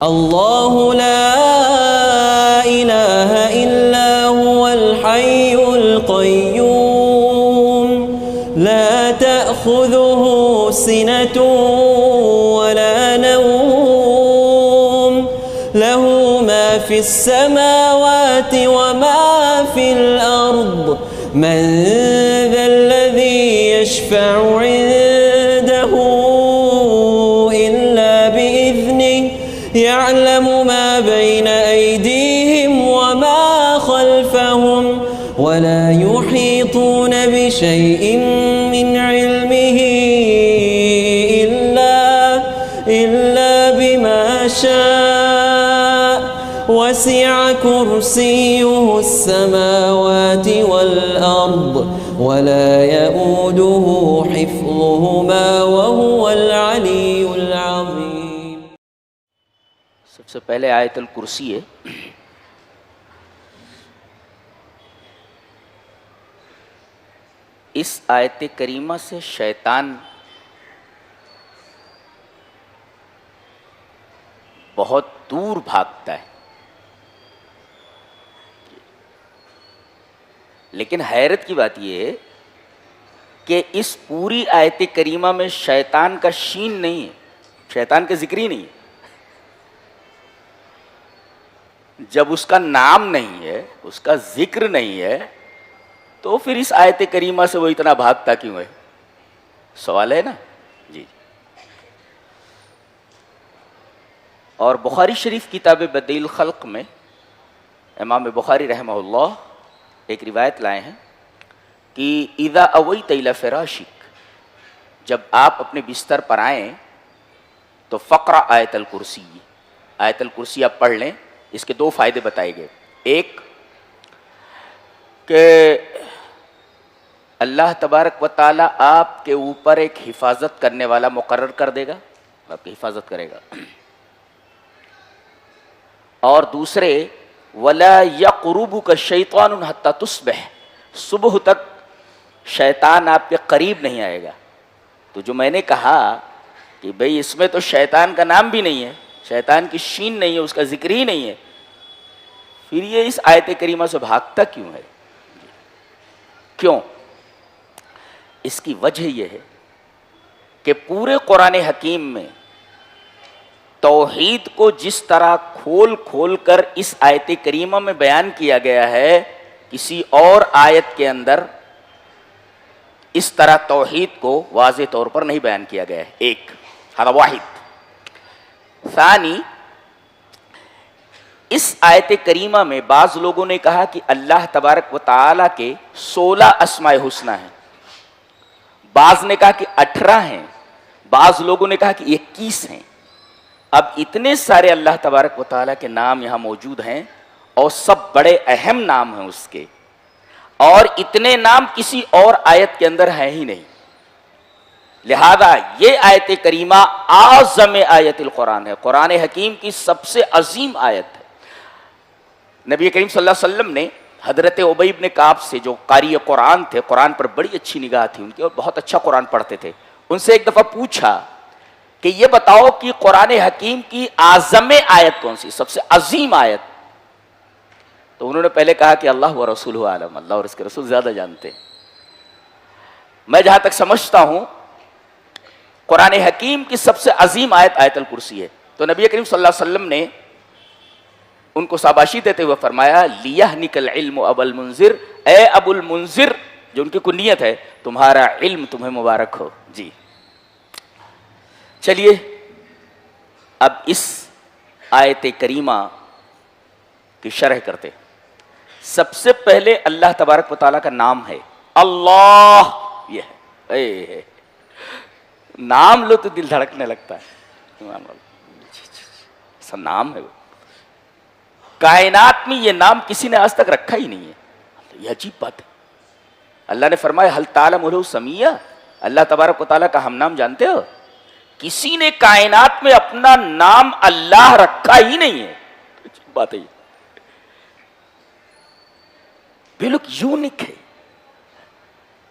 اللہ لا الہ الا هو الحی القیوم لا تأخذه سنة ولا نوم له ما في السماوات وما في الأرض من ذا الذي يشفع عنده إلا بإذنه يعلم ما بين أيديهم وما خلفهم ولا يحيطون بشيء من علمه إلا بما شاء وسع كرسيه السماوات والأرض ولا يؤوده حفظهما وهو العلي العظيم. سب سے پہلے آیت الکرسی ہے. اس آیت کریمہ سے شیطان بہت دور بھاگتا ہے. لیکن حیرت کی بات یہ ہے کہ اس پوری آیت کریمہ میں شیطان کا شین نہیں ہے، شیطان کا ذکر ہی نہیں ہے. جب اس کا نام نہیں ہے، اس کا ذکر نہیں ہے، تو پھر اس آیت کریمہ سے وہ اتنا بھاگتا کیوں ہے؟ سوال ہے نا جی. اور بخاری شریف کتاب بدیع الخلق میں امام بخاری رحمہ اللہ ایک روایت لائے ہیں کہ اذا اویت الی فراشک، جب آپ اپنے بستر پر آئیں تو فقرہ آیت الکرسی، آیت الکرسی آپ پڑھ لیں. اس کے دو فائدے بتائے گئے. ایک کہ اللہ تبارک و تعالی آپ کے اوپر ایک حفاظت کرنے والا مقرر کر دے گا، آپ کی حفاظت کرے گا. اور دوسرے وَلَا يَقْرُبُكَ شَيْطَانٌ حَتَّى تُصْبِحَ، صبح تک شیطان آپ کے قریب نہیں آئے گا. تو جو میں نے کہا کہ بھئی اس میں تو شیطان کا نام بھی نہیں ہے، شیطان کی شین نہیں ہے، اس کا ذکر ہی نہیں ہے، پھر یہ اس آیت کریمہ سے بھاگتا کیوں ہے؟ کیوں؟ اس کی وجہ یہ ہے کہ پورے قرآن حکیم میں توحید کو جس طرح کھول کھول کر اس آیت کریمہ میں بیان کیا گیا ہے، کسی اور آیت کے اندر اس طرح توحید کو واضح طور پر نہیں بیان کیا گیا ہے. ایک ہذا واحد. ثانی، اس آیت کریمہ میں بعض لوگوں نے کہا کہ اللہ تبارک و تعالیٰ کے 16 اسماء حسنی ہیں، بعض نے کہا کہ 18 ہیں، بعض لوگوں نے کہا کہ 21 ہیں. اب اتنے سارے اللہ تبارک و تعالیٰ کے نام یہاں موجود ہیں اور سب بڑے اہم نام ہیں اس کے، اور اتنے نام کسی اور آیت کے اندر ہیں ہی نہیں. لہذا یہ آیت کریمہ اعظم آیت القرآن ہے، قرآن حکیم کی سب سے عظیم آیت ہے. نبی کریم صلی اللہ علیہ وسلم نے حضرت ابی بن کعب سے، جو قاری قرآن تھے، قرآن پر بڑی اچھی نگاہ تھی ان کی اور بہت اچھا قرآن پڑھتے تھے، ان سے ایک دفعہ پوچھا کہ یہ بتاؤ کہ قرآن حکیم کی اعظم آیت کون سی، سب سے عظیم آیت؟ تو انہوں نے پہلے کہا کہ اللہ و رسولہ عالم، اللہ اور اس کے رسول زیادہ جانتے ہیں. میں جہاں تک سمجھتا ہوں قرآن حکیم کی سب سے عظیم آیت آیت الکرسی ہے. تو نبی کریم صلی اللہ علیہ وسلم نے ان کو شاباشی دیتے ہوئے فرمایا لیہنک العلم ابا المنذر، اے ابو المنذر، جو ان کی کنیت ہے، تمہارا علم تمہیں مبارک ہو. جی چلیے اب اس آیت کریمہ کی شرح کرتے. سب سے پہلے اللہ تبارک و تعالیٰ کا نام ہے اللہ. یہ ہے نام لو تو دل دھڑکنے لگتا ہے، ایسا نام ہے. وہ کائنات میں یہ نام کسی نے آج تک رکھا ہی نہیں ہے، یہ عجیب بات ہے. اللہ نے فرمایا حل تعلم لہ سمیہ، اللہ تبارک و تعالیٰ کا ہم نام جانتے ہو؟ کسی نے کائنات میں اپنا نام اللہ رکھا ہی نہیں ہے. عجیب بات ہے، بالکل یونیک ہے.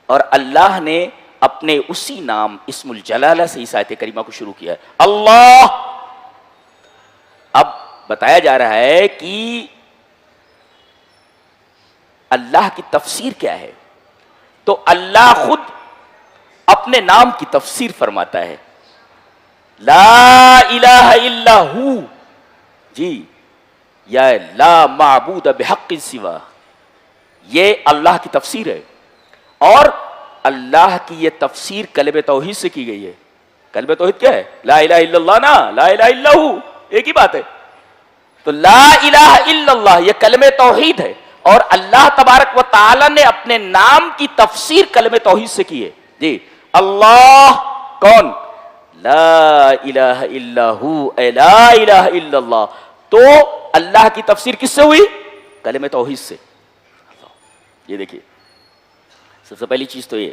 اور اللہ نے اپنے اسی نام اسم الجلالہ سے اس آیت کریمہ کو شروع کیا ہے، اللہ. اب بتایا جا رہا ہے کہ اللہ کی تفسیر کیا ہے، تو اللہ خود اپنے نام کی تفسیر فرماتا ہے، لا الہ الا ہو، جی، یا لا معبود بحق سوا، یہ اللہ کی تفسیر ہے. اور اللہ کی یہ تفسیر کلمہ توحید سے کی گئی ہے. کلمہ توحید کیا ہے؟ لا الہ الا اللہ نا، لا الہ الا ہو، ایک ہی بات ہے. تو لا الہ الا اللہ یہ کلمہ توحید ہے، اور اللہ تبارک و تعالی نے اپنے نام کی تفسیر کلمہ توحید سے کی ہے. جی، اللہ کون؟ لا الہ الا ہو، اے لا الہ الا اللہ. تو اللہ کی تفسیر کس سے ہوئی؟ کلمہ توحید سے. یہ دیکھیے، سب سے پہلی چیز تو یہ.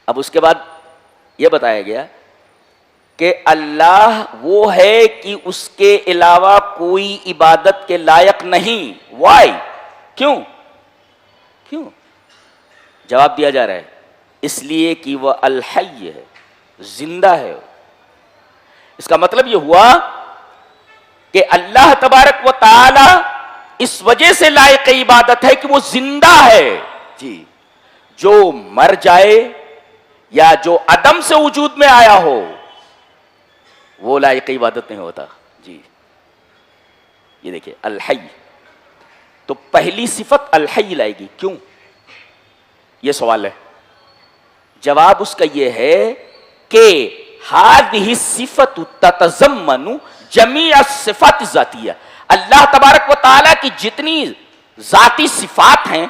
اب اس کے بعد یہ بتایا گیا کہ اللہ وہ ہے کہ اس کے علاوہ کوئی عبادت کے لائق نہیں. وائی؟ کیوں؟ جواب دیا جا رہا ہے اس لیے کہ وہ الحی ہے، زندہ ہے. اس کا مطلب یہ ہوا کہ اللہ تبارک و تعالی اس وجہ سے لائق عبادت ہے کہ وہ زندہ ہے. جی، جو مر جائے یا جو عدم سے وجود میں آیا ہو وہ لائق عبادت نہیں ہوتا. جی، یہ دیکھیں الحی، تو پہلی صفت الحی لائے گی. کیوں؟ یہ سوال ہے. جواب اس کا یہ ہے کہ هذه الصفت تتضمن جمیع الصفات الذاتیہ. اللہ تبارک و تعالیٰ کی جتنی ذاتی صفات ہیں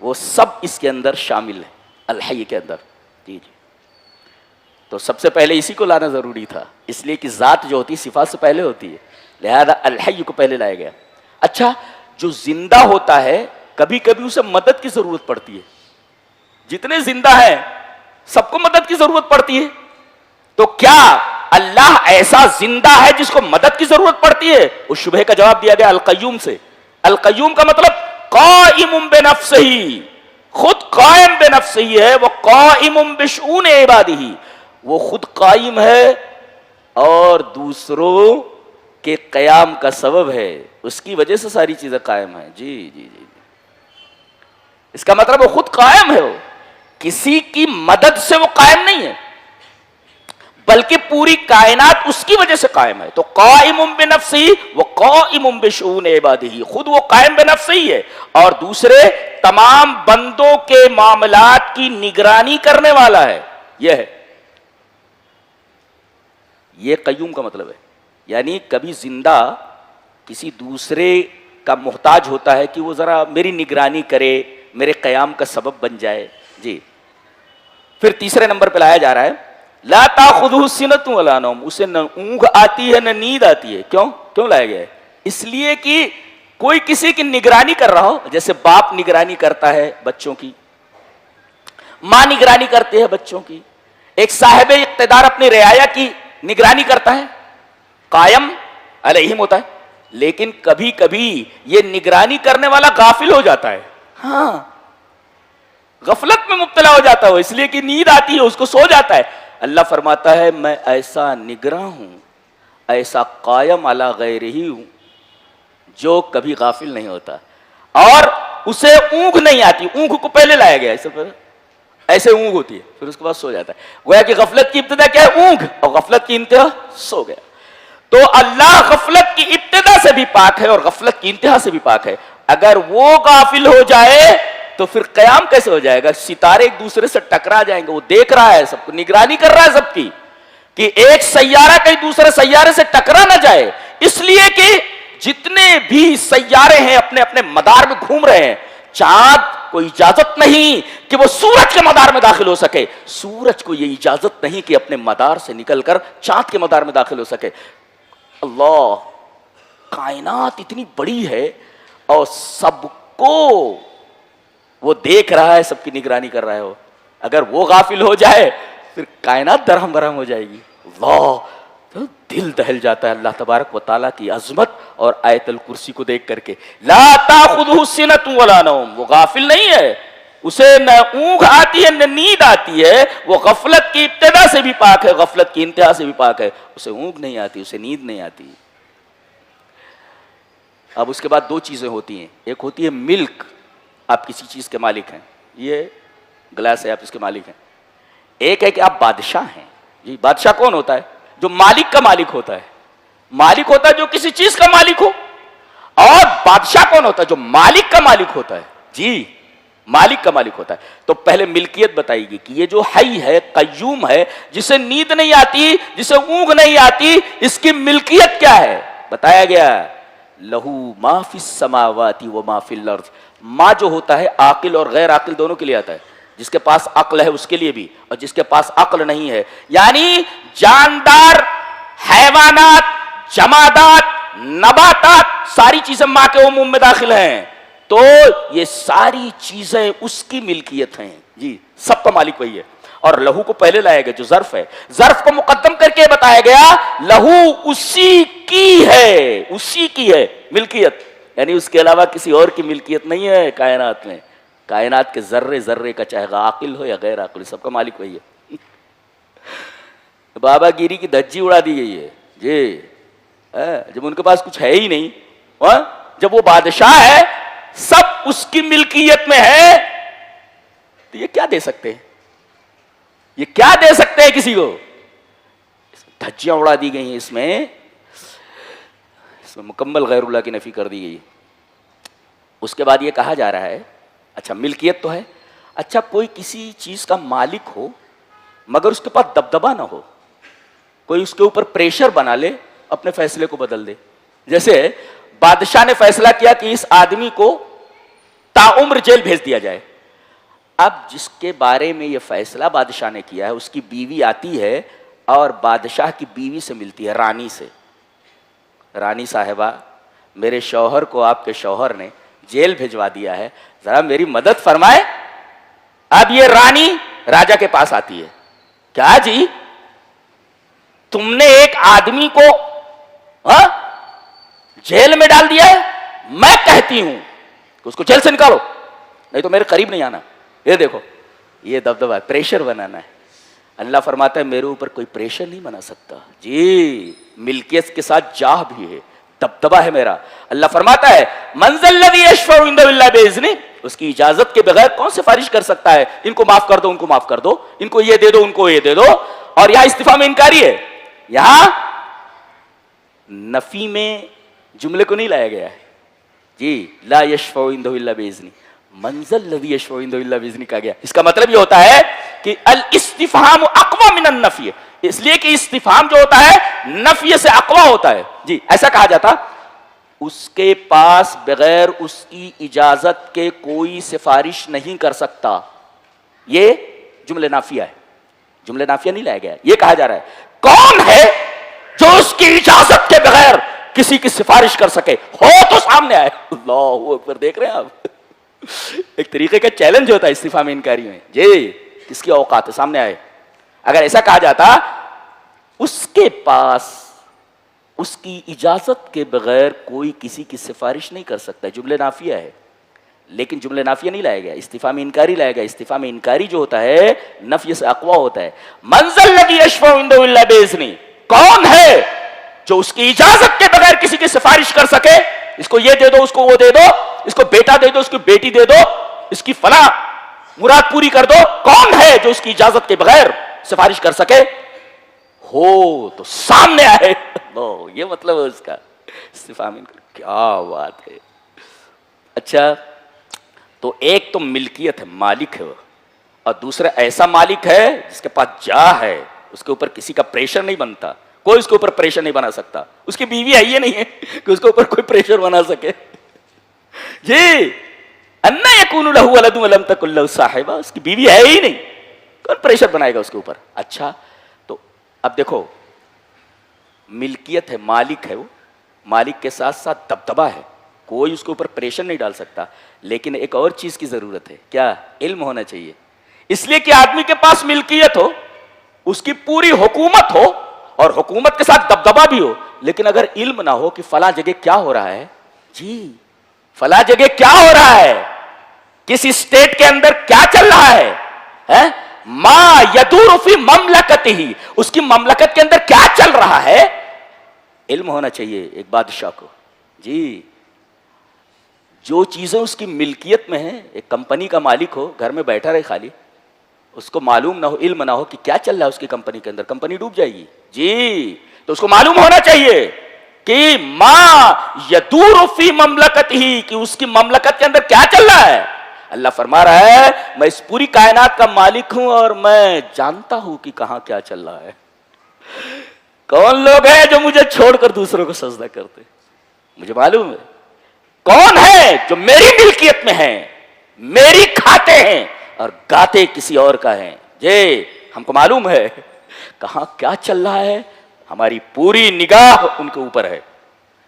وہ سب اس کے اندر شامل ہیں، الحی کے اندر. جی جی، تو سب سے پہلے اسی کو لانا ضروری تھا، اس لیے کہ ذات جو ہوتی ہے صفات سے پہلے ہوتی ہے، لہذا الحی کو پہلے لایا گیا. اچھا، جو زندہ ہوتا ہے کبھی کبھی اسے مدد کی ضرورت پڑتی ہے. جتنے زندہ ہیں سب کو مدد کی ضرورت پڑتی ہے. تو کیا اللہ ایسا زندہ ہے جس کو مدد کی ضرورت پڑتی ہے؟ اس شبہ کا جواب دیا گیا القیوم سے. القیوم کا مطلب قائم بنفسہ، خود قائم بنفسہ ہے. وہ قائم بشؤون عبادہ، وہ خود قائم ہے اور دوسروں کے قیام کا سبب ہے. اس کی وجہ سے ساری چیزیں قائم ہیں. جی جی جی، اس کا مطلب وہ خود قائم ہے، وہ کسی کی مدد سے وہ قائم نہیں ہے بلکہ پوری کائنات اس کی وجہ سے قائم ہے. تو قائم بنفسہ و قائم بشؤون عبادہ، خود وہ قائم بنفسہ ہی ہے اور دوسرے تمام بندوں کے معاملات کی نگرانی کرنے والا ہے. یہ ہے، یہ قیوم کا مطلب ہے. یعنی کبھی زندہ کسی دوسرے کا محتاج ہوتا ہے کہ وہ ذرا میری نگرانی کرے، میرے قیام کا سبب بن جائے. جی، پھر تیسرے نمبر پہ لایا جا رہا ہے لا تاخذہ سنۃ ولا نوم، اسے نہ اونگ آتی ہے نہ نیند آتی ہے. کیوں لایا گیا ہے؟ اس لیے کہ کوئی کسی کی نگرانی کر رہا ہو، جیسے باپ نگرانی کرتا ہے بچوں کی، ماں نگرانی کرتی ہے بچوں کی، ایک صاحب اقتدار اپنی رعایا کی نگرانی کرتا ہے، قائم علیہم ہوتا ہے. لیکن کبھی کبھی یہ نگرانی کرنے والا غافل ہو جاتا ہے، ہاں غفلت میں مبتلا ہو جاتا ہو، اس لیے کہ نیند آتی ہے، اس کو سو جاتا ہے. اللہ فرماتا ہے میں ایسا نگراں ہوں، ایسا قائم علی غیرہ ہوں جو کبھی غافل نہیں ہوتا اور اسے اونگ نہیں آتی. اونگ کو پہلے لایا گیا، ایسے اونگ ہوتی ہے پھر اس کے بعد سو جاتا ہے. گویا کہ غفلت کی ابتدا کیا ہے؟ اونگ، اور غفلت کی انتہا سو گیا. تو اللہ غفلت کی ابتدا سے بھی پاک ہے اور غفلت کی انتہا سے بھی پاک ہے. اگر وہ غافل ہو جائے تو پھر قیام کیسے ہو جائے گا؟ ستارے ایک دوسرے سے ٹکرا جائیں گے. وہ دیکھ رہا ہے سب کو، نگرانی کر رہا ہے سب کی کہ ایک سیارہ کہیں دوسرے سیارے سے ٹکرا نہ جائے. اس لیے کہ جتنے بھی سیارے ہیں اپنے اپنے مدار میں گھوم رہے ہیں. چاند کو اجازت نہیں کہ وہ سورج کے مدار میں داخل ہو سکے، سورج کو یہ اجازت نہیں کہ اپنے مدار سے نکل کر چاند کے مدار میں داخل ہو سکے. اللہ، کائنات اتنی بڑی ہے اور سب کو وہ دیکھ رہا ہے، سب کی نگرانی کر رہا ہے. اگر وہ غافل ہو جائے پھر کائنات درہم برہم ہو جائے گی. اللہ، دل دہل جاتا ہے اللہ تبارک و تعالیٰ کی عظمت اور آیت الکرسی کو دیکھ کر کے. لا تاخذہ سنۃ ولا نوم، وہ غافل نہیں ہے، اسے نہ اونگ آتی ہے نہ نیند آتی ہے، وہ غفلت کی ابتدا سے بھی پاک ہے، غفلت کی انتہا سے بھی پاک ہے، اسے اونگ نہیں آتی، اسے نیند نہیں آتی۔ اب اس کے بعد دو چیزیں ہوتی ہیں، ایک ہوتی ہے ملک، آپ کسی چیز کے مالک ہیں، یہ گلاس ہے آپ اس کے مالک ہیں، ایک ہے کہ آپ بادشاہ ہیں۔ جی بادشاہ کون ہوتا ہے؟ جو مالک کا مالک ہوتا ہے، مالک ہوتا ہے جو کسی چیز کا مالک ہو، اور بادشاہ کون ہوتا ہے؟ جو مالک کا مالک ہوتا ہے۔ جی مالک کا مالک ہوتا ہے۔ تو پہلے ملکیت بتائی گی کہ یہ جو حی ہے، قیوم ہے، جسے نیند نہیں آتی، جسے اونگ نہیں آتی، اس کی ملکیت کیا ہے؟ بتایا گیا لہو ما فی السماوات و ما فی الارض۔ ما جو ہوتا ہے عاقل اور غیر عاقل دونوں کے لیے آتا ہے، جس کے پاس عقل ہے اس کے لیے بھی، اور جس کے پاس عقل نہیں ہے، یعنی جاندار، حیوانات، جمادات، نباتات، ساری چیزیں ماں کے عموم میں داخل ہیں۔ تو یہ ساری چیزیں اس کی ملکیت ہیں۔ جی سب کا مالک وہی ہے۔ اور لہو کو پہلے لایا گیا جو ظرف ہے، ظرف کو مقدم کر کے بتایا گیا لہو اسی کی ہے، اسی کی ہے ملکیت، یعنی اس کے علاوہ کسی اور کی ملکیت نہیں ہے کائنات میں۔ کائنات کے ذرے ذرے کا چاہے عاقل ہو یا غیر عاقل، سب کا مالک وہی ہے۔ بابا گیری کی دھجی اڑا دی گئی ہے جی، جب ان کے پاس کچھ ہے ہی نہیں، جب وہ بادشاہ ہے، سب اس کی ملکیت میں ہے، تو یہ کیا دے سکتے ہیں؟ یہ کیا دے سکتے ہیں کسی کو؟ دھجیاں اڑا دی گئی ہیں، اس میں مکمل غیر اللہ کی نفی کر دی گئی۔ اس کے بعد یہ کہا جا رہا ہے اچھا ملکیت تو ہے، اچھا کوئی کسی چیز کا مالک ہو مگر اس کے پاس دبدبا نہ ہو، کوئی اس کے اوپر پریشر بنا لے، اپنے فیصلے کو بدل دے۔ جیسے بادشاہ نے فیصلہ کیا کہ اس آدمی کو تاعمر جیل بھیج دیا جائے، اب جس کے بارے میں یہ فیصلہ بادشاہ نے کیا ہے اس کی بیوی آتی ہے اور بادشاہ کی بیوی سے ملتی ہے، رانی سے، رانی صاحبہ میرے شوہر کو آپ کے شوہر نے جیل بھیجوا دیا ہے، ذرا میری مدد فرمائے۔ اب یہ رانی راجا کے پاس آتی ہے، کیا جی تم نے ایک آدمی کو جیل میں ڈال دیا ہے، میں کہتی ہوں کہ اس کو جیل سے نکالو، نہیں تو میرے قریب نہیں آنا۔ یہ دیکھو یہ دبدبا، پریشر بنانا ہے۔ اللہ فرماتا ہے میرے اوپر کوئی پریشر نہیں بنا سکتا۔ جی ملکیت کے ساتھ جاہ بھی ہے، دبدبا ہے میرا۔ اللہ فرماتا ہے من ذا الذی یشفع عنده الا باذنہ، اس کی اجازت کے بغیر کون سفارش کر سکتا ہے؟ ان کو معاف کر دو، ان کو معاف کر دو، ان کو یہ دے دو، ان کو یہ دے دو۔ اور یہاں استفہام انکاری ہے، یہاں نفی میں جملے کو نہیں لایا گیا ہے۔ جی لا یشفع عنده الا باذنہ، من ذا الذی یشفع عنده الا باذنہ کہا گیا۔ اس کا مطلب یہ ہوتا ہے کہ الاستفہام اقوی من النفی، اس لیے کہ استفہام جو ہوتا ہے نفی سے اقوی ہوتا ہے۔ جی ایسا کہا جاتا اس کے پاس بغیر اس کی اجازت کے کوئی سفارش نہیں کر سکتا، یہ جملہ نافیہ ہے، جملہ نافیہ نہیں لایا گیا ہے۔ یہ کہا جا رہا ہے کون ہے جو اس کی اجازت کے بغیر کسی کی سفارش کر سکے، ہو تو سامنے آئے۔ اللہ اکبر، دیکھ رہے ہیں آپ ایک طریقے کا چیلنج ہوتا ہے استفہام انکاری میں۔ جی کس کی اوقات ہے، سامنے آئے۔ اگر ایسا کہا جاتا اس کے پاس اس کی اجازت کے بغیر کوئی کسی کی سفارش نہیں کر سکتا، جملہ نافیہ ہے، لیکن جملہ نافیہ نہیں لایا گیا، استفہام انکاری لایا گیا۔ استفہام انکاری جو ہوتا ہے نفی سے اقوی ہوتا ہے۔ من ذا الذی یشفع عنده الا باذنہ، کون ہے جو اس کی اجازت کے بغیر کسی کی سفارش کر سکے؟ اس کو یہ دے دو، اس کو وہ دے دو، اس کو بیٹا دے دو، اس کو بیٹی دے دو، اس کی فلاں مراد پوری کر دو۔ کون ہے جو اس کی اجازت کے بغیر سفارش کر سکے؟ ہو تو سامنے آئے۔ یہ مطلب ہے اس کا استفہام۔ کیا بات ہے۔ اچھا تو ایک تو ملکیت ہے، مالک ہے، اور دوسرا ایسا مالک ہے جس کے پاس جاہ ہے، اس کے اوپر کسی کا پریشر نہیں بنتا، کوئی اس کے اوپر پریشر نہیں بنا سکتا۔ اس کی بیوی ہے یہ نہیں ہے کہ اس کے اوپر کوئی پریشر بنا سکے۔ جی انا یکون لہ ولد ولم تکن لہ صاحبہ، اس کی بیوی ہے ہی نہیں، کون پریشر بنائے گا اس کے اوپر؟ اچھا تو اب دیکھو ملکیت ہے، مالک ہے، وہ مالک کے ساتھ ساتھ دبدبا ہے، کوئی اس کے اوپر پریشر نہیں ڈال سکتا۔ لیکن ایک اور چیز کی ضرورت ہے، کیا؟ علم ہونا چاہیے۔ اس لیے کہ آدمی کے پاس ملکیت ہو، اس کی پوری حکومت ہو، اور حکومت کے ساتھ دبدبا بھی ہو، لیکن اگر علم نہ ہو کہ فلاں جگہ کیا ہو رہا ہے، جی فلاں جگہ کیا ہو رہا ہے، کس اسٹیٹ کے اندر کیا چل رہا ہے ما یدور فی مملکتہ، اس کی مملکت کے اندر کیا چل رہا ہے، علم ہونا چاہیے ایک بادشاہ کو. جی جو چیزیں اس کی ملکیت میں ہیں، ایک کمپنی کا مالک ہو، گھر میں بیٹھا رہے خالی، اس کو معلوم نہ ہو، علم نہ ہو کہ کیا چل رہا ہے اس کی کمپنی کے اندر، کمپنی ڈوب جائے گی. جی تو اس کو معلوم ہونا چاہیے کہ ما یدور فی مملکتہ، کہ اس کی مملکت کے اندر کیا چل رہا ہے. اللہ فرما رہا ہے میں اس پوری کائنات کا مالک ہوں اور میں جانتا ہوں کہ کہاں کیا چل رہا ہے. کون لوگ ہیں جو مجھے چھوڑ کر دوسروں کو سجدہ کرتے، مجھے معلوم ہے. کون ہے جو میری ملکیت میں ہیں، میری کھاتے ہیں اور گاتے کسی اور کا ہیں. جی ہم کو معلوم ہے کہاں کیا چل رہا ہے، ہماری پوری نگاہ ان کے اوپر ہے.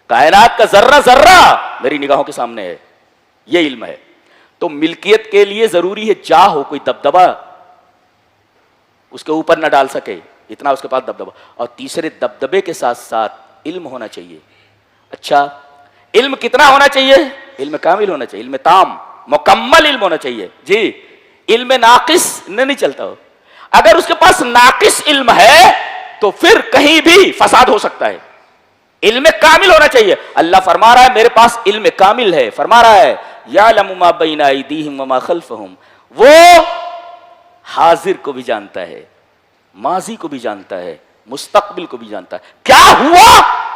کائنات کا ذرہ ذرہ میری نگاہوں کے سامنے ہے. یہ علم ہے. تو ملکیت کے لیے ضروری ہے جا ہو، کوئی دبدبا اس کے اوپر نہ ڈال سکے، اتنا اس کے پاس دبدبا. اور تیسرے دبدبے کے ساتھ ساتھ علم ہونا چاہیے. اچھا علم کتنا ہونا چاہیے؟ علم کامل ہونا چاہیے، علم تام مکمل علم ہونا چاہیے. جی علم ناقص نہیں چلتا ہو. اگر اس کے پاس ناقص علم ہے تو پھر کہیں بھی فساد ہو سکتا ہے. علم کامل ہونا چاہیے. اللہ فرما رہا ہے میرے پاس علم کامل ہے. فرما رہا ہے یعلم ما بین ایدیہم وما خلفہم، وہ حاضر کو بھی جانتا ہے، ماضی کو بھی جانتا ہے، مستقبل کو بھی جانتا ہے. کیا ہوا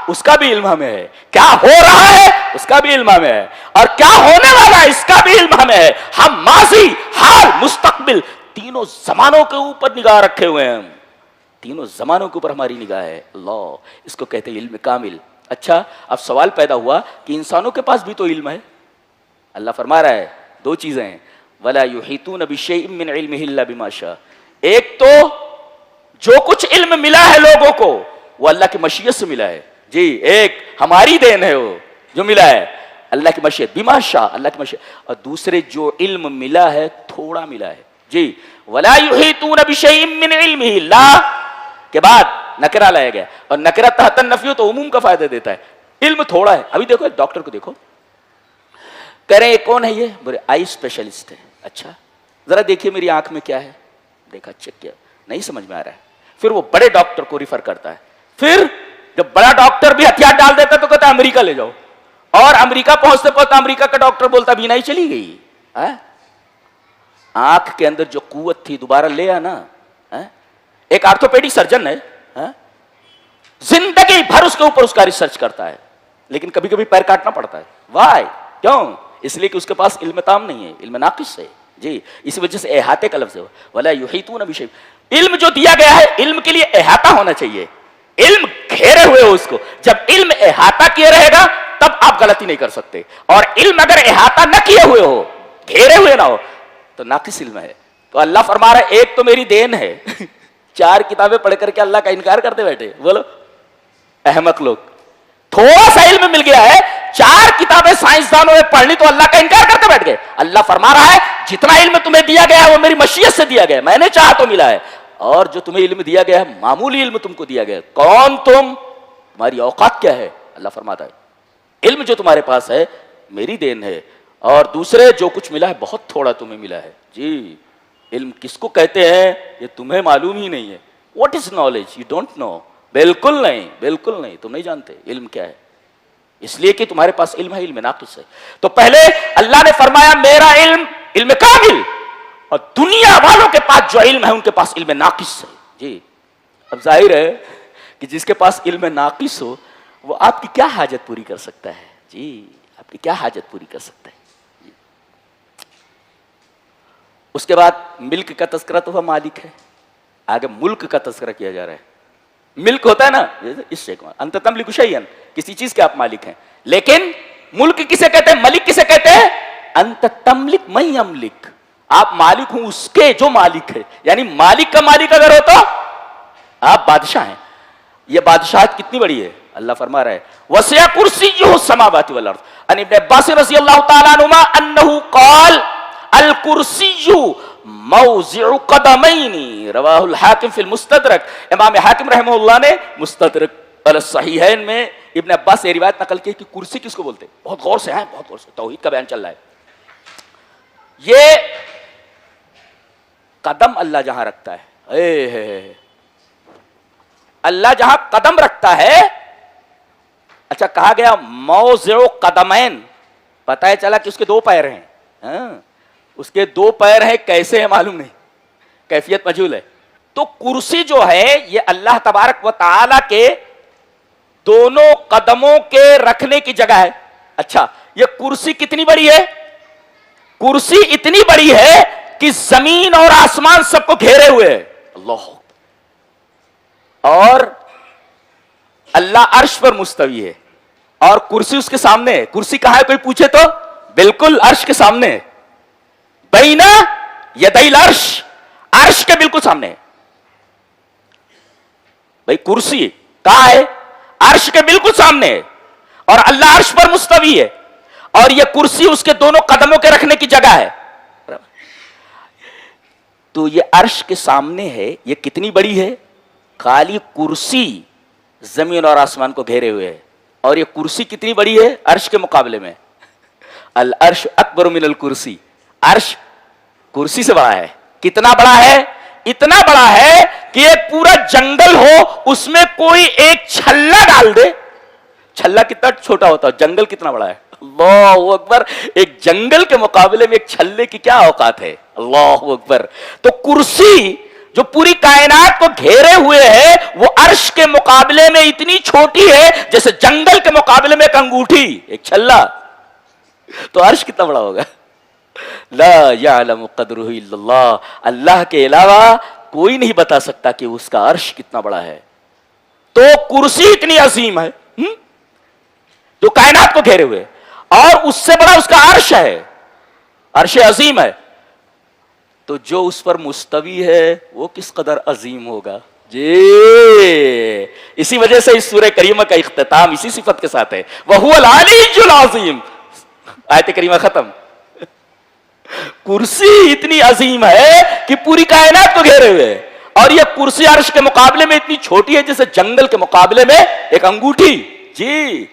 اس کا بھی علم ہمیں ہے، کیا ہو رہا ہے اس کا بھی علم ہمیں ہے، اور کیا ہونے والا ہے اس کا بھی علم ہمیں ہے. ہم ماضی، حال، مستقبل تینوں زمانوں کے اوپر نگاہ رکھے ہوئے ہیں. تینوں زمانوں کے اوپر ہماری نگاہ ہے. اللہ اس کو کہتے ہیں علم کامل. اچھا اب سوال پیدا ہوا کہ انسانوں کے پاس بھی تو علم ہے. اللہ فرما رہا ہے دو چیزیں ہیں، وَلَا يُحِيطُونَ بِشَيْءٍ مِّنْ عِلْمِهِ إِلَّا بِمَا شَاءَ. ایک تو جو کچھ علم ملا ہے لوگوں کو وہ اللہ کی مشیت سے ملا ہے. جی ایک ہماری دین ہے وہ جو ملا ہے اللہ کی مشیت، بما شاء، اللہ کی مشیت. اور دوسرے جو علم ملا ہے تھوڑا ملا ہے. جی وَلَا يُحِيطُونَ بِشَيْءٍ مِّنْ عِلْمِهِ، لا کے بعد نکرہ لایا گیا، اور نکرہ تحت النفی تو عموم کا فائدہ دیتا ہے. علم تھوڑا ہے. ابھی دیکھو ایک ڈاکٹر کو دیکھو، کہہ رہے ہیں کون ہے یہ، بولے آئی اسپیشلسٹ ہے. اچھا ذرا دیکھیے میری آنکھ میں کیا ہے، دیکھا چیک کیا، نہیں سمجھ میں آ رہا ہے. پھر وہ بڑے ڈاکٹر کو ریفر کرتا ہے. پھر جب بڑا ڈاکٹر بھی ہتھیار ڈال دیتا تو کہتا ہے امریکہ لے جاؤ، اور امریکہ پہنچتے پہنچتے امریکہ کا ڈاکٹر بولتا بینائی چلی گئی. آنکھ کے اندر جو قوت تھی دوبارہ لے آنا. ایک آرتھوپیڈک سرجن ہے، زندگی بھر اس کے اوپر اس کا ریسرچ کرتا ہے، لیکن کبھی کبھی پیر کاٹنا پڑتا ہے. وائی؟ کیوں؟ اس لیے کہ اس کے پاس علم تام نہیں ہے، علم ناقص ہے. جی اس وجہ سے احاطے کا لفظ ہے، ولا یحیطون بشیء. علم جو دیا گیا ہے علم کے لیے احاطہ ہونا چاہیے، علم گھیرے ہوئے ہو اس کو. جب علم احاطہ کیے رہے گا تب آپ غلطی نہیں کر سکتے، اور علم اگر احاطہ نہ کیے ہوئے ہو، گھیرے ہوئے نہ ہو، تو ناقص علم ہے. تو اللہ فرما رہا ہے ایک تو میری دین ہے. 4 کتابیں پڑھ کر کے اللہ کا انکار کرتے بیٹھے. بولو احمق لوگ. تھوڑا سا علم مل گیا ہے، 4 کتابیں سائنسدانوں نے پڑھ لی تو اللہ کا انکار کرتے بیٹھ گئے. اللہ فرما رہا ہے جتنا علم تمہیں دیا گیا ہے وہ میری مشیت سے دیا گیا ہے، میں نے چاہا تو ملا ہے. اور جو تمہیں علم دیا گیا ہے معمولی علم تم کو دیا گیا ہے. کون تم؟ تمہاری اوقات کیا ہے؟ اللہ فرماتا ہے علم جو تمہارے پاس ہے میری دین ہے، اور دوسرے جو کچھ ملا ہے بہت تھوڑا تمہیں ملا ہے. جی علم کس کو کہتے ہیں یہ تمہیں معلوم ہی نہیں ہے. What is knowledge? You don't know. بالکل نہیں، بالکل نہیں، تم نہیں جانتے علم کیا ہے، اس لیے کہ تمہارے پاس علم ہے، علم ناقص ہے. تو پہلے اللہ نے فرمایا میرا علم علم کامل، اور دنیا والوں کے پاس جو علم ہے ان کے پاس علم ناقص ہے. جی اب ظاہر ہے کہ جس کے پاس علم ناقص ہو وہ آپ کی کیا حاجت پوری کر سکتا ہے. جی آپ کی کیا حاجت پوری کر سکتا ہے. اس کے بعد ملک کا تذکرہ تو وہ مالک ہے، آگے ملک کا تذکرہ کیا جا رہا ہے. ملک ہوتا ہے نا اس سے انت تملک شیئا، کسی چیز کے آپ مالک ہیں. لیکن ملک کسے کہتے ہیں، ملک کسے کہتے ہیں؟ انت تملک من یملک، آپ مالک ہوں اس کے جو مالک ہے. یعنی مالک کا مالک اگر ہو تو آپ بادشاہ ہیں. یہ بادشاہت کتنی بڑی ہے. اللہ فرما رہا ہے وسع کرسیہ السماوات والارض. ان ابن عباس رضی اللہ تعالی عنہما انہ قال الکرسی موضع قدمین، رواہ الحاکم فی المستدرک. امام حاکم رحمہ اللہ نے مستدرک الصحیحین میں ابن عباس سے روایت نقل کی کہ کرسی کس کو بولتے. بہت غور سے ہیں، بہت غور سے توحید کا بیان چل رہا ہے. یہ قدم اللہ جہاں رکھتا ہے، اللہ جہاں قدم رکھتا ہے، اچھا کہا گیا موضع قدمین، پتہ ہے چلا کہ اس کے دو پیر ہیں، اس کے دو پیر ہیں، کیسے ہیں معلوم نہیں، کیفیت مجہول ہے. تو کرسی جو ہے یہ اللہ تبارک و تعالی کے دونوں قدموں کے رکھنے کی جگہ ہے. اچھا یہ کرسی کتنی بڑی ہے؟ کرسی اتنی بڑی ہے کہ زمین اور آسمان سب کو گھیرے ہوئے ہے. اللہ، اور اللہ عرش پر مستوی ہے اور کرسی اس کے سامنے ہے. کرسی کہاں ہے کوئی پوچھے تو بالکل عرش کے سامنے ہے، بینا یدی العرش، عرش کے بالکل سامنے ہے. بھائی کرسی کہاں ہے؟ عرش کے بالکل سامنے ہے اور اللہ عرش پر مستوی ہے اور یہ کرسی اس کے دونوں قدموں کے رکھنے کی جگہ ہے. تو یہ عرش کے سامنے ہے، یہ کتنی بڑی ہے؟ خالی کرسی زمین اور آسمان کو گھیرے ہوئے ہے. اور یہ کرسی کتنی بڑی ہے عرش کے مقابلے میں؟ العرش اکبر من الکرسی، عرش کرسی سے بڑا ہے. کتنا بڑا ہے؟ اتنا بڑا ہے کہ ایک پورا جنگل ہو، اس میں کوئی ایک چھلا ڈال دے. چھلا کتنا چھوٹا ہوتا ہے، جنگل کتنا بڑا ہے. اللہ اکبر، ایک جنگل کے مقابلے میں ایک چھلے کی کیا اوقات ہے. اللہ اکبر. تو کرسی جو پوری کائنات کو گھیرے ہوئے ہے وہ عرش کے مقابلے میں اتنی چھوٹی ہے جیسے جنگل کے مقابلے میں ایک انگوٹھی، ایک چھلا. تو عرش کتنا بڑا ہوگا. لا یعلم قدرہ الا اللہ، اللہ کے علاوہ کوئی نہیں بتا سکتا کہ اس کا عرش کتنا بڑا ہے. تو کرسی اتنی عظیم ہے جو کائنات کو گھیرے ہوئے، اور اس سے بڑا اس کا عرش ہے، عرش عظیم ہے. تو جو اس پر مستوی ہے وہ کس قدر عظیم ہوگا. جی اسی وجہ سے اس سورہ کریمہ کا اختتام اسی صفت کے ساتھ ہے، وَهُوَ الْعَلِيُّ الْعَظِيمُ. آیت کریمہ ختم. کرسی اتنی عظیم ہے کہ پوری کائنات کو گھیرے ہوئے ہے، اور یہ کرسی عرش کے مقابلے میں اتنی چھوٹی ہے جیسے جنگل کے مقابلے میں ایک انگوٹھی. جی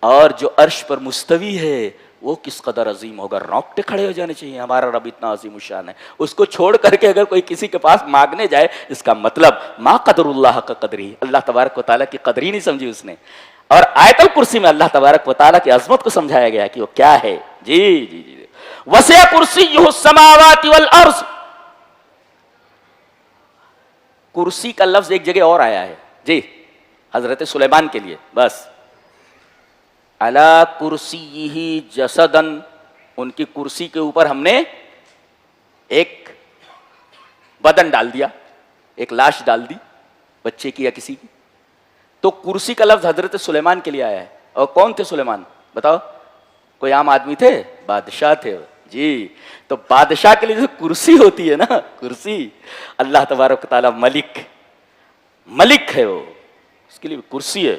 اور جو عرش پر مستوی ہے وہ کس قدر عظیم ہوگا. رونگٹے کھڑے ہو جانے چاہیے، ہمارا رب اتنا عظیم الشان ہے. اس کو چھوڑ کر کے اگر کوئی کسی کے پاس مانگنے جائے، اس کا مطلب ما قدر اللہ کا قدری، اللہ تبارک و تعالیٰ کی قدر ہی نہیں سمجھی اس نے. اور آیت الکرسی میں اللہ تبارک و تعالیٰ کی عظمت کو سمجھایا گیا کہ وہ کیا ہے. جی جی جی وسع کرسیہ السماوات والارض. کرسی کا لفظ ایک جگہ اور آیا ہے جی حضرت سلیمان کے لیے. بس علی کرسیہ جسدن، ان کی کرسی کے اوپر ہم نے ایک بدن ڈال دیا، ایک لاش ڈال دی بچے کی یا کسی کی. تو کرسی کا لفظ حضرت سلیمان کے لیے آیا ہے. اور کون تھے سلیمان بتاؤ؟ کوئی عام آدمی تھے؟ بادشاہ تھے. جی تو بادشاہ کے لیے جو کرسی ہوتی ہے نا، کرسی، اللہ تبارک تعالیٰ ملک ہے، وہ اس کے لیے کرسی ہے.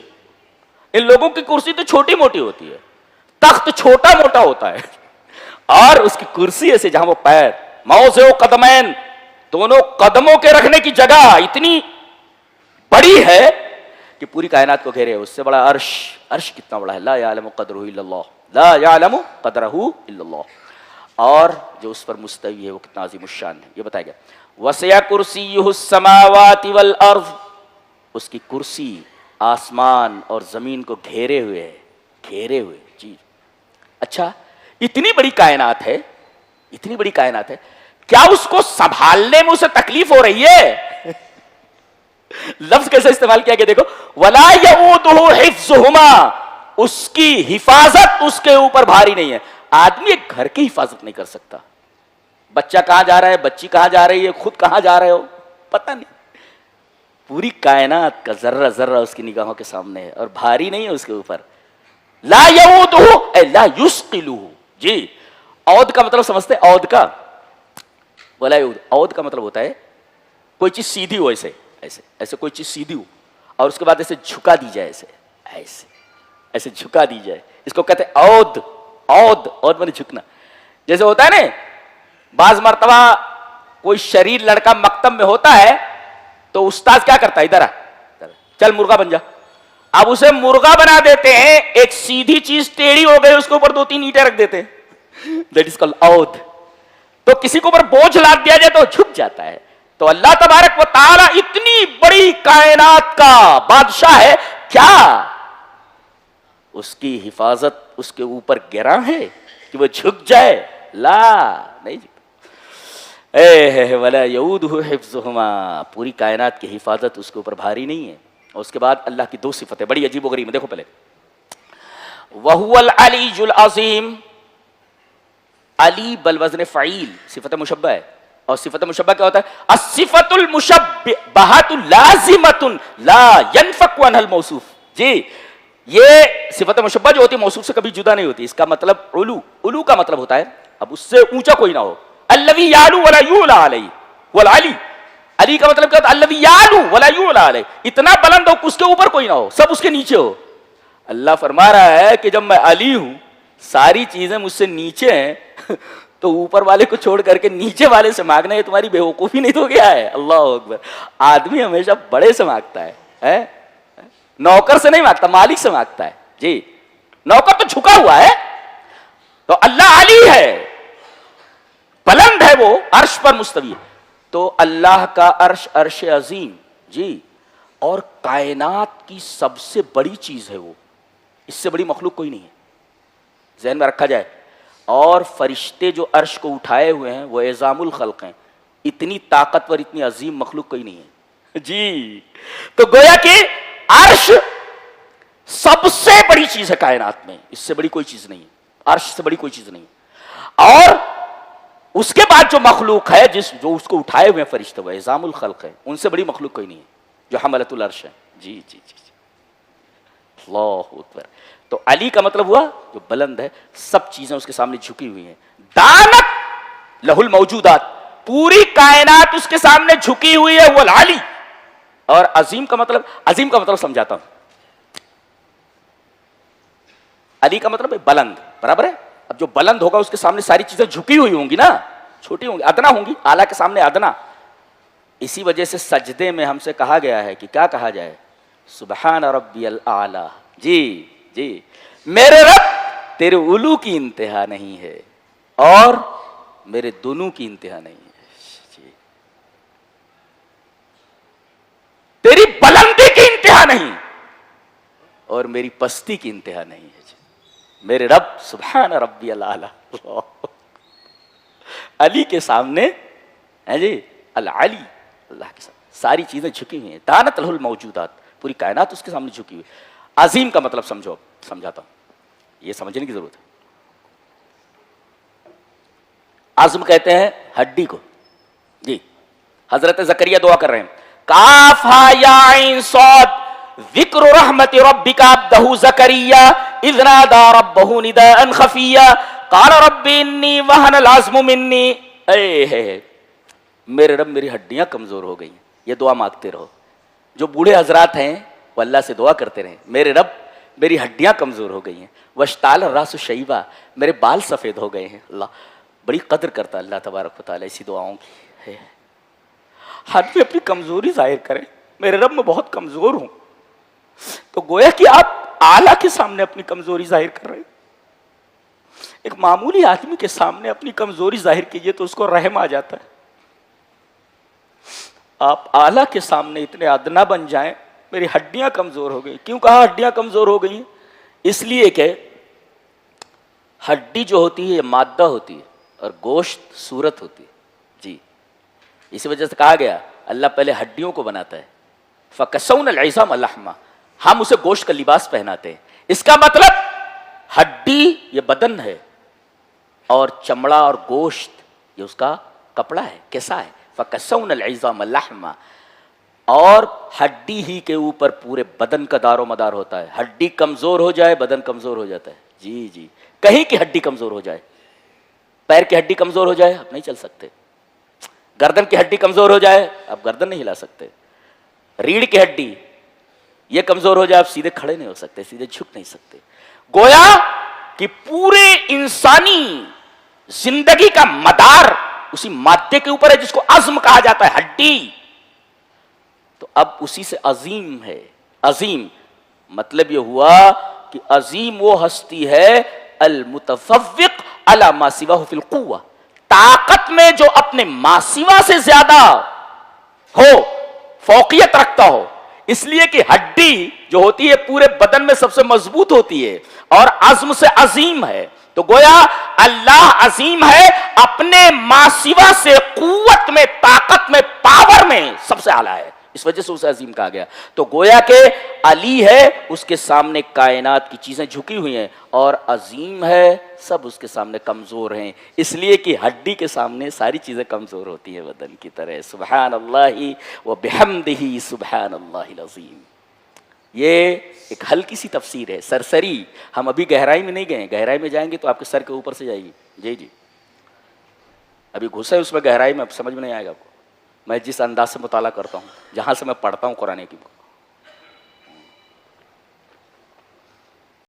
ان لوگوں کی کرسی تو چھوٹی موٹی ہوتی ہے، تخت چھوٹا موٹا ہوتا ہے، اور اس کی کرسی ایسے جہاں وہ پیر موضع قدمین، دونوں قدموں کے رکھنے کی جگہ اتنی بڑی ہے کہ پوری کائنات کو گھیرے. اس سے بڑا عرش کتنا بڑا ہے. لا یعلم قدرہ الا اللہ، لا یعلم قدرہ الا اللہ. اور جو اس پر مستوی ہے وہ کتنا عظیم الشان ہے یہ بتایا گیا. وسع کرسیہ السماوات والارض، اس کی کرسی آسمان اور زمین کو گھیرے ہوئے ہے. جی اچھا اتنی بڑی کائنات ہے، اتنی بڑی کائنات ہے، کیا اس کو سنبھالنے میں اسے تکلیف ہو رہی ہے؟ لفظ کیسے استعمال کیا گیا دیکھو، ولا یؤودہ حفظہما، اس کی حفاظت اس کے اوپر بھاری نہیں ہے. آدمی ایک گھر کی حفاظت نہیں کر سکتا. بچہ کہاں جا رہا ہے، بچی کہاں جا رہی ہے، خود کہاں جا رہے ہو پتہ نہیں. پوری کائنات کا ذرہ ذرہ اس کی نگاہوں کے سامنے ہے اور بھاری نہیں ہے اس کے اوپر. لا یؤودہ اے لا یثقلہ. جی عود کا مطلب سمجھتے ہیں؟ عود کا ولا یؤود، عود کا مطلب ہوتا ہے کوئی چیز سیدھی ہو، ایسے کوئی چیز سیدھی ہو اور اس کے بعد ایسے جھکا دی جائے، ایسے جھکا دی جائے، اس کو کہتے ہیں عود. عود میں جھکنا. جیسے ہوتا ہے نا بعض مرتبہ کوئی شریر لڑکا مکتب میں ہوتا ہے تو استاد کیا کرتا ہے، ادھر چل مرغا بن جا. اب اسے مرغا بنا دیتے ہیں، ایک سیدھی چیز ٹیڑھی ہو گئی، اس کے اوپر 2-3 اینٹیں رکھ دیتے ہیں. دیٹ از کالڈ عود. تو کسی کو اوپر بوجھ لاد دیا جائے تو جھک جاتا ہے. تو اللہ تبارک و تعالی اتنی بڑی کائنات کا بادشاہ ہے, کیا اس کی حفاظت اس کے اوپر گراں ہے کہ وہ جھک جائے؟ لا, نہیں جھکتا. ولا یعودہ حفظہما, پوری کائنات کی حفاظت اس کے اوپر بھاری نہیں ہے. اور اس کے بعد اللہ کی دو صفتیں بڑی عجیب و غریب ہیں. دیکھو پہلے, وہو العلی العظیم. علی بالوزن فعیل صفت مشبہ ہے. اور صفت مشبہ کیا ہوتا ہے؟ الصفت المشبہۃ لازمۃ لا ينفک عنہا الموصوف. جی, یہ صفت مشبہ جو ہوتی ہے موصوف سے کبھی جدا نہیں ہوتی. اس کا مطلب علو, علو کا مطلب ہوتا ہے اب اس سے اونچا کوئی نہ ہو. الذی یعلو ولا یعلی علیہ والعلی. علی کا مطلب کیا ہوتا ہے؟ الذی یعلو ولا یعلی علیہ, اتنا بلند ہو اس کے اوپر کوئی نہ ہو, سب اس کے نیچے ہو. اللہ فرما رہا ہے کہ جب میں علی ہوں, ساری چیزیں مجھ سے نیچے ہیں, تو اوپر والے کو چھوڑ کر کے نیچے والے سے مانگنا یہ تمہاری بیوقوفی نہیں تو کیا ہے؟ اللہ اکبر. آدمی ہمیشہ بڑے سے مانگتا ہے, نوکر سے نہیں مانگتا, مالک سے مانگتا ہے. جی, نوکر تو جھکا ہوا ہے, تو اللہ علی ہے, بلند ہے, وہ عرش پر مستوی ہے. تو اللہ کا عرش عرش عظیم. جی, اور کائنات کی سب سے بڑی چیز ہے وہ, اس سے بڑی مخلوق کوئی نہیں ہے, ذہن میں رکھا جائے. اور فرشتے جو عرش کو اٹھائے ہوئے ہیں وہ اعظام الخلق ہیں, اتنی طاقتور اتنی عظیم مخلوق کوئی نہیں ہے. جی, تو گویا کہ عرش سب سے بڑی چیز ہے کائنات میں, اس سے بڑی کوئی چیز نہیں ہے, عرش سے بڑی کوئی چیز نہیں ہے. اور اس کے بعد جو مخلوق ہے جو اس کو اٹھائے ہوئے ہیں فرشتے, وہ اعظام الخلق ہے, ان سے بڑی مخلوق کوئی نہیں ہے جو حملۃ العرش ہے. جی جی جی, اللہ اکبر. تو علی کا مطلب ہوا جو بلند ہے, سب چیزیں اس کے سامنے جھکی ہوئی ہیں. دانت لہ الموجودات, پوری کائنات اس کے سامنے جھکی ہوئی ہے, وہ العلی. اور عظیم کا مطلب سمجھاتا ہوں. علی کا مطلب ہے بلند, برابر ہے. اب جو بلند ہوگا اس کے سامنے ساری چیزیں جھکی ہوئی ہوں گی نا, چھوٹی ہوں گی, ادنا ہوں گی, اعلیٰ کے سامنے ادنا. اسی وجہ سے سجدے میں ہم سے کہا گیا ہے کہ کیا کہا جائے؟ سبحان ربی الاعلی. جی جی, میرے رب تیرے علو کی انتہا نہیں ہے اور میرے دونوں کی انتہا نہیں ہے. جی, تیری بلندی کی انتہا نہیں اور میری پستی کی انتہا نہیں ہے. جی, میرے رب سبحان ربی الاعلی. علی کے سامنے ہے جی, العلی, اللہ کے سامنے ساری چیزیں جھکی ہوئی ہیں. دانت لہ الموجودات, پوری کائنات اس کے سامنے جھکی ہوئی. عظیم کا مطلب سمجھاتا ہوں, یہ سمجھنے کی ضرورت ہے. عظم کہتے ہیں ہڈی کو. جی, حضرت زکریا دعا کر رہے ہیں, کاف ہا یا عین صاد ذکر رحمت ربک عبدہ زکریا اذ نادى ربہ نداء خفیا قال رب انی وہن العظم منی. میرے رب میری ہڈیاں کمزور ہو گئی ہیں. یہ دعا مانگتے رہو. جو بوڑھے حضرات ہیں وہ اللہ سے دعا کرتے رہیں, میرے رب میری ہڈیاں کمزور ہو گئی ہیں. واشتعل الراس شیبا, میرے بال سفید ہو گئے ہیں. اللہ بڑی قدر کرتا اللہ تبارک و تعالیٰ اسی دعاؤں کی. ہر میں اپنی کمزوری ظاہر کریں, میرے رب میں بہت کمزور ہوں. تو گویا کہ آپ اعلیٰ کے سامنے اپنی کمزوری ظاہر کر رہے ہیں. ایک معمولی آدمی کے سامنے اپنی کمزوری ظاہر کیجئے تو اس کو رحم آ جاتا ہے. آپ اعلیٰ کے سامنے اتنے ادنا بن جائیں, میری ہڈیاں کمزور ہو گئی. کیوں کہا ہڈیاں کمزور ہو گئی ہیں؟ اس لیے کہ ہڈی جو ہوتی ہے یہ مادہ ہوتی ہے اور گوشت صورت ہوتی ہے. جی, اسی وجہ سے کہا گیا اللہ پہلے ہڈیوں کو بناتا ہے. فَكَسَوْنَ الْعِظَامَ لَحْمًا, ہم اسے گوشت کا لباس پہناتے ہیں. اس کا مطلب ہڈی یہ بدن ہے اور چمڑا اور گوشت یہ اس کا کپڑا ہے, کیسا ہے. فَكَسَوْنَ الْعِظَامَ لَحْمًا, اور ہڈی ہی کے اوپر پورے بدن کا دار و مدار ہوتا ہے. ہڈی کمزور ہو جائے بدن کمزور ہو جاتا ہے. جی جی, کہیں کی ہڈی کمزور ہو جائے, پیر کی ہڈی کمزور ہو جائے آپ نہیں چل سکتے. گردن کی ہڈی کمزور ہو جائے آپ گردن نہیں ہلا سکتے. ریڑھ کی ہڈی یہ کمزور ہو جائے آپ سیدھے کھڑے نہیں ہو سکتے, سیدھے جھک نہیں سکتے. گویا کہ پورے انسانی زندگی کا مدار اسی مادے کے اوپر ہے جس کو عظم کہا جاتا ہے, ہڈی. تو اب اسی سے عظیم ہے. عظیم مطلب یہ ہوا کہ عظیم وہ ہستی ہے المتفوق علی ما سواہ فی القوہ, طاقت میں جو اپنے ماسوا سے زیادہ ہو، فوقیت رکھتا ہو، اس لیے کہ ہڈی جو ہوتی ہے پورے بدن میں سب سے مضبوط ہوتی ہے اور عزم سے عظیم ہے، تو گویا اللہ عظیم ہے، اپنے ماسوا سے قوت میں، طاقت میں، پاور میں سب سے اعلیٰ ہے، اس وجہ سے اسے عظیم کہا گیا۔ تو گویا کہ علی ہے، اس کے سامنے کائنات کی چیزیں جھکی ہوئی ہیں، اور عظیم ہے، سب اس کے سامنے کمزور ہیں، اس لیے کہ ہڈی کے سامنے ساری چیزیں کمزور ہوتی ہیں بدن کی طرح۔ سبحان اللہ و بحمدہ سبحان اللہ العظیم۔ یہ ایک ہلکی سی تفسیر ہے، سرسری، ہم ابھی گہرائی میں نہیں گئے، گہرائی میں جائیں گے تو آپ کے سر کے اوپر سے جائے گی۔ جی ابھی گھسے اس میں گہرائی میں، سمجھ میں نہیں آئے گا آپ کو۔ میں جس انداز سے مطالعہ کرتا ہوں، جہاں سے میں پڑھتا ہوں قرآن کی